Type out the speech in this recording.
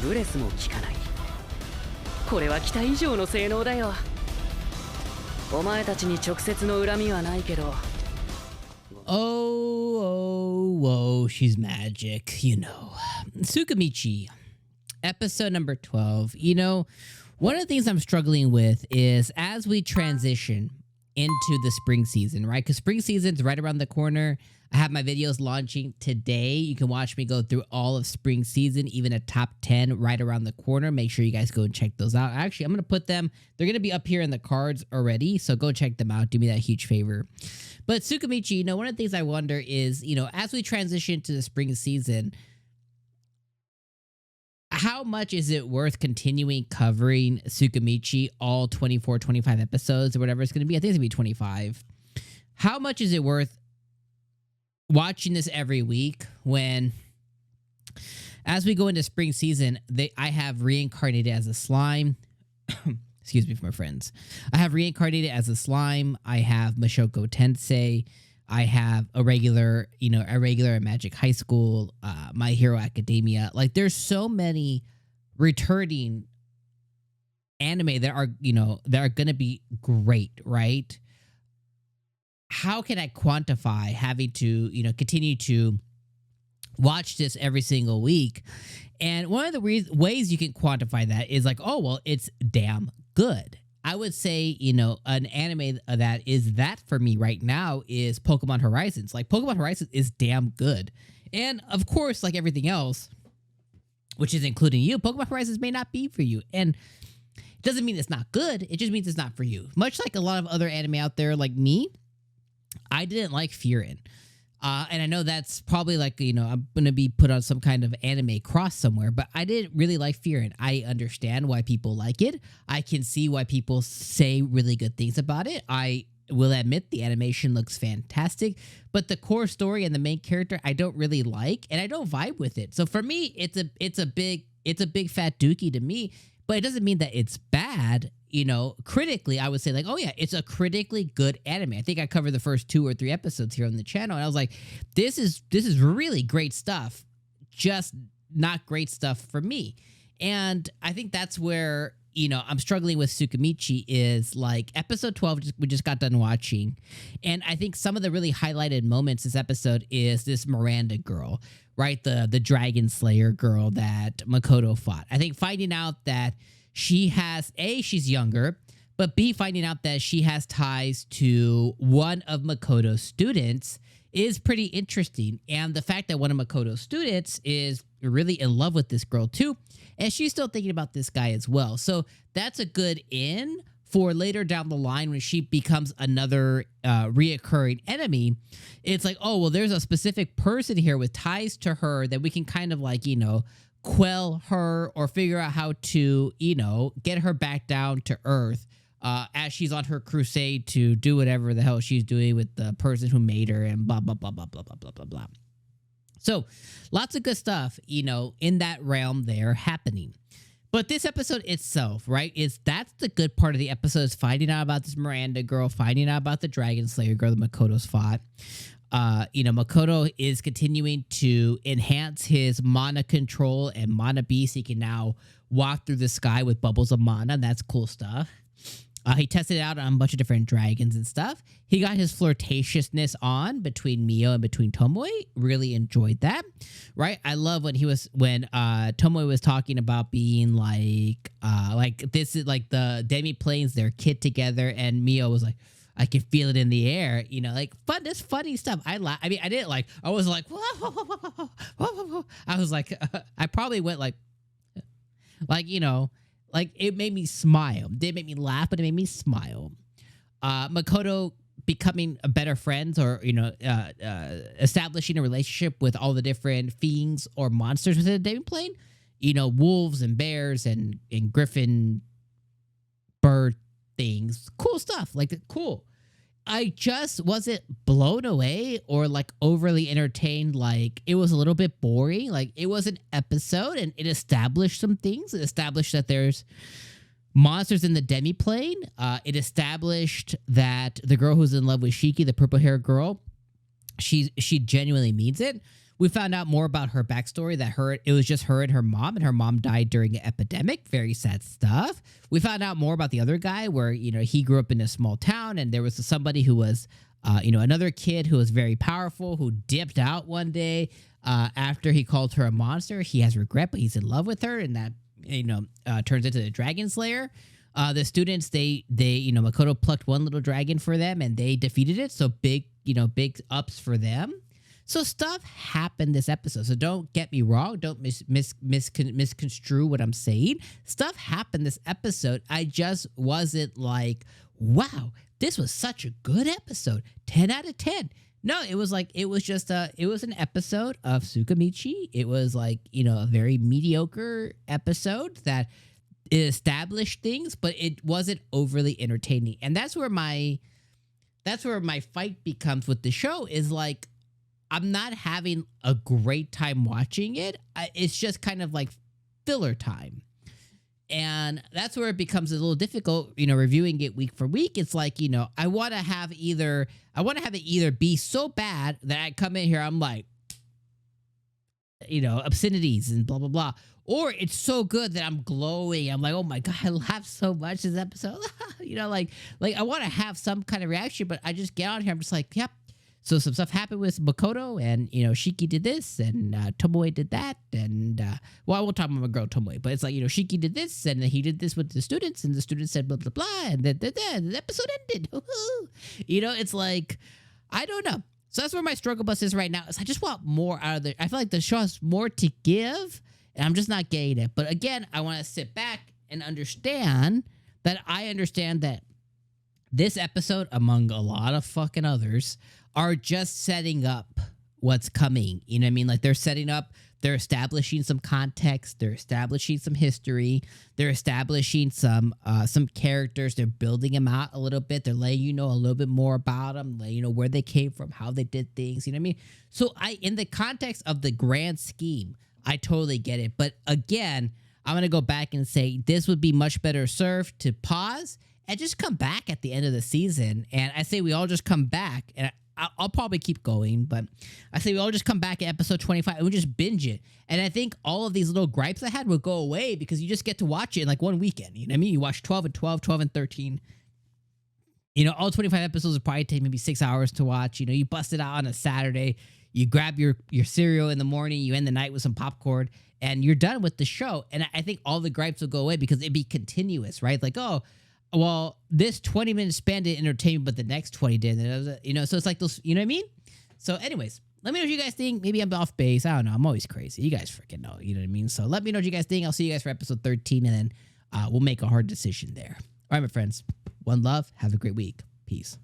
ブレスも効かない。これは期待以上の性能だよ。お前たちに直接の恨みはないけど。Whoa, she's magic, you know. 𝐒𝐶𝐼MICHI, episode number 12. You know, one of the things I'm struggling with is as we transition into the spring season, right? Because spring season's right around the corner. I have my videos launching today. You can watch me go through all of spring season, even a top 10 right around the corner. Make sure you guys go and check those out. Actually, I'm going to put them, they're going to be up here in the cards already. So go check them out. Do me that huge favor. But 𝐒𝐶𝐼MICHI, you know, one of the things I wonder is, you know, as we transition to the spring season, how much is it worth continuing covering 𝐒𝐶𝐼MICHI all 24, 25 episodes or whatever it's going to be? I think it's going to be 25. How much is it worth watching this every week when, as we go into spring season, I have reincarnated as a slime. Excuse me for my friends. I have reincarnated as a slime. I have Mushoku Tensei. I have a regular at Magic High School, My Hero Academia. Like, there's so many returning anime that are, you know, that are going to be great, right? How can I quantify having to, you know, continue to watch this every single week? And one of the ways you can quantify that is like, oh, well, it's damn good. I would say, you know, an anime that is that for me right now is Pokemon Horizons. Like, Pokemon Horizons is damn good. And of course, like everything else, which is including you, Pokemon Horizons may not be for you. And it doesn't mean it's not good. It just means it's not for you. Much like a lot of other anime out there like me, I didn't like Frieren. And I know that's probably like, you know, I'm going to be put on some kind of anime cross somewhere, but I didn't really like Frieren. I understand why people like it. I can see why people say really good things about it. I will admit the animation looks fantastic, but the core story and the main character I don't really like, and I don't vibe with it. So for me, it's a big fat dookie to me, but it doesn't mean that it's bad. You know, critically, I would say like, oh yeah, it's a critically good anime. I think I covered the first 2 or 3 episodes here on the channel, and I was like, this is really great stuff, just not great stuff for me. And I think that's where, you know, I'm struggling with 𝐒𝐶𝐼MICHI is like episode 12 we just got done watching, and I think some of the really highlighted moments this episode is this Miranda girl, right? The Dragon Slayer girl that Makoto fought. I think finding out that she has, A, she's younger, but B, finding out that she has ties to one of Makoto's students is pretty interesting. And the fact that one of Makoto's students is really in love with this girl too, and she's still thinking about this guy as well. So that's a good in for later down the line when she becomes another reoccurring enemy. It's like, oh, well, there's a specific person here with ties to her that we can kind of like, you know, quell her or figure out how to, you know, get her back down to earth as she's on her crusade to do whatever the hell she's doing with the person who made her and blah, blah, blah, blah, blah, blah, blah, blah, blah. So lots of good stuff, you know, in that realm there happening. But this episode itself, right, that's the good part of the episode is finding out about this Miranda girl, finding out about the Dragon Slayer girl that Makoto's fought. You know, Makoto is continuing to enhance his mana control and mana beast. He can now walk through the sky with bubbles of mana. That's cool stuff. He tested it out on a bunch of different dragons and stuff. He got his flirtatiousness on between Mio and between Tomoe. Really enjoyed that, right? I love when Tomoe was talking about being like this is like the demi-planes, their kit together, and Mio was like, I can feel it in the air, you know, like this funny stuff. I mean, I didn't like, I was like, whoa, whoa, whoa, whoa, whoa, whoa. I was like, I probably went like, you know, like it made me smile. It didn't make me laugh, but it made me smile. Makoto becoming a better friends or, you know, establishing a relationship with all the different fiends or monsters within the demi-plane, you know, wolves and bears and griffin bird things. Cool stuff. Like, cool. I just wasn't blown away or like overly entertained. Like, it was a little bit boring. Like, it was an episode and it established some things. It established that there's monsters in the demi-plane. It established that the girl who's in love with Shiki, the purple-haired girl, she genuinely means it. We found out more about her backstory, that it was just her and her mom died during an epidemic. Very sad stuff. We found out more about the other guy where, he grew up in a small town and there was somebody who was, another kid who was very powerful who dipped out one day after he called her a monster. He has regret, but he's in love with her, and that, turns into the Dragon Slayer. The students, Makoto plucked one little dragon for them and they defeated it. So big ups for them. So stuff happened this episode. So don't get me wrong. Don't misconstrue what I'm saying. Stuff happened this episode. I just wasn't like, wow, this was such a good episode. 10 out of 10. No, it was like, it was an episode of 𝐒𝐿𝐼MICHI. It was like, a very mediocre episode that established things, but it wasn't overly entertaining. And that's where my fight becomes with the show, is like, I'm not having a great time watching it. It's just kind of like filler time. And that's where it becomes a little difficult, reviewing it week for week. It's like, I want to have it either be so bad that I come in here, I'm like, obscenities and blah, blah, blah. Or it's so good that I'm glowing. I'm like, oh my God, I laughed so much this episode. Like I want to have some kind of reaction, but I just get on here. I'm just like, yep. So some stuff happened with Makoto, and Shiki did this, and Tomoe did that, and well, I won't talk about my girl Tomoe, but it's like Shiki did this, and he did this with the students, and the students said blah blah blah, and the episode ended. It's like, I don't know. So that's where my struggle bus is right now. Is I just want more out of it. I feel like the show has more to give, and I'm just not getting it. But again, I want to sit back and understand that this episode, among a lot of fucking others, are just setting up what's coming. You know what I mean? Like they're establishing some context, they're establishing some history, they're establishing some characters, they're building them out a little bit, they're letting you know a little bit more about them, letting you know where they came from, how they did things, you know what I mean? So in the context of the grand scheme, I totally get it. But again, I'm going to go back and say this would be much better served to pause and just come back at the end of the season. And I say we all just come back, and I'll probably keep going, but I say we all just come back at episode 25 and we just binge it. And I think all of these little gripes I had would go away because you just get to watch it in like one weekend. You know what I mean? You watch 12 and 12, 12 and 13. All 25 episodes would probably take maybe 6 hours to watch. You bust it out on a Saturday. You grab your cereal in the morning. You end the night with some popcorn, and you're done with the show. And I think all the gripes will go away because it'd be continuous, right? Like, oh, well, this 20 minutes span did entertainment, but the next 20 didn't. So it's like those, you know what I mean? So anyways, let me know what you guys think. Maybe I'm off base. I don't know. I'm always crazy. You guys freaking know. You know what I mean? So let me know what you guys think. I'll see you guys for episode 13, and then we'll make a hard decision there. All right, my friends. One love. Have a great week. Peace.